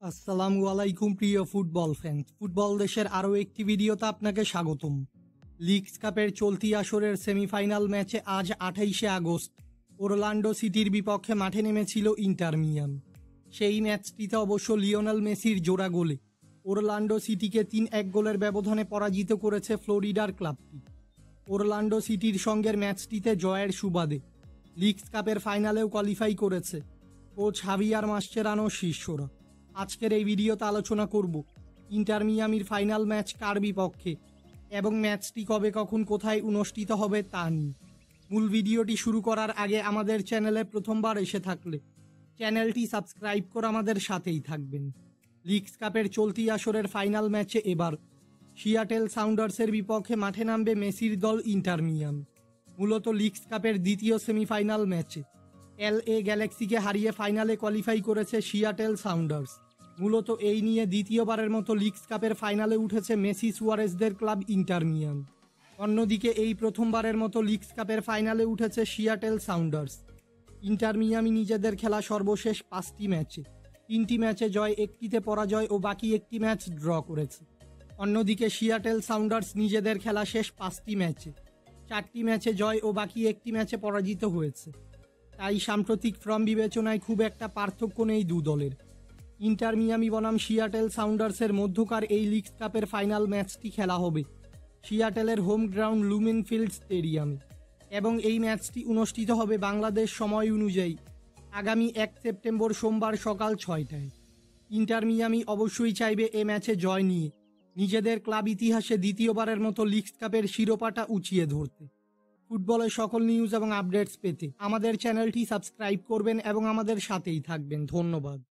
আসসালামু আলাইকুম প্রিয় ফুটবল ফ্যান। ফুটবল দেশের আরও একটি ভিডিওতে আপনাকে স্বাগতম। লিগস কাপের চলতি আসরের সেমিফাইনাল ম্যাচে আজ 28শে আগস্ট ওরলান্ডো সিটির বিপক্ষে মাঠে নেমেছিল ইন্টার মিয়ামি। সেই ম্যাচটিতে অবশ্য লিওনেল মেসির জোড়া গোলে ওরলান্ডো সিটিকে 3-1 গোলের ব্যবধানে পরাজিত করেছে ফ্লোরিডার ক্লাবটি। ওরলান্ডো সিটির সঙ্গের ম্যাচটিতে জয়ের সুবাদে লিগস কাপের ফাইনালেও কোয়ালিফাই করেছে কোচ হাভিয়ার মাসচেরানোর শিষ্যরা। আজকের এই ভিডিওতে আলোচনা করব ইন্টার মিয়ামির ফাইনাল ম্যাচ কার বিপক্ষে এবং ম্যাচটি কবে কখন কোথায় অনুষ্ঠিত হবে তা নিয়ে। মূল ভিডিওটি শুরু করার আগে আমাদের চ্যানেলে প্রথমবার এসে থাকলে চ্যানেলটি সাবস্ক্রাইব করে আমাদের সাথেই থাকবেন। লিগস কাপের চলতি আসরের ফাইনাল ম্যাচে এবার সিয়াটেল সাউন্ডার্সের বিপক্ষে মাঠে নামবে মেসির দল ইন্টার মিয়ামি। মূলত লিগস কাপের দ্বিতীয় সেমিফাইনাল ম্যাচে LA গ্যালাক্সিকে হারিয়ে ফাইনালে কোয়ালিফাই করেছে সিয়াটেল সাউন্ডার্স। মূলত এই নিয়ে দ্বিতীয়বারের মতো লিগস কাপের ফাইনালে উঠেছে মেসি সুয়ারেজদের ক্লাব ইন্টার মিয়ামি। অন্যদিকে এই প্রথমবারের মতো লিগস কাপের ফাইনালে উঠেছে সিয়াটেল সাউন্ডার্স। ইন্টার মিয়ামি নিজেদের খেলা সর্বশেষ 5টি ম্যাচে 3টি ম্যাচে জয়, 1টিতে পরাজয় ও বাকি 1টি ম্যাচ ড্র করেছে। অন্যদিকে সিয়াটেল সাউন্ডার্স নিজেদের খেলা শেষ 5টি ম্যাচে 4টি ম্যাচে জয় ও বাকি 1টি ম্যাচে পরাজিত হয়েছে। তাই সাম্প্রতিক ফর্ম বিবেচনায় খুব একটা পার্থক্য নেই দু দলের। ইন্টার মিয়ামি বনাম সিয়াটেল সাউন্ডার্সের মধ্যকার এই লিগস কাপের ফাইনাল ম্যাচটি খেলা হবে সিয়াটেলের হোম গ্রাউন্ড লুমেন ফিল্ড স্টেডিয়ামে এবং এই ম্যাচটি অনুষ্ঠিত হবে বাংলাদেশ সময় অনুযায়ী আগামী 1 সেপ্টেম্বর সোমবার সকাল 6টায়। ইন্টার মিয়ামি অবশ্যই চাইবে এ ম্যাচে জয় নিয়ে নিজেদের ক্লাব ইতিহাসে দ্বিতীয়বারের মতো লিগস কাপের শিরোপাটা উঁচিয়ে ধরতে। ফুটবলের সকল নিউজ এবং আপডেটস পেতে আমাদের চ্যানেলটি সাবস্ক্রাইব করবেন এবং আমাদের সাথেই থাকবেন। ধন্যবাদ।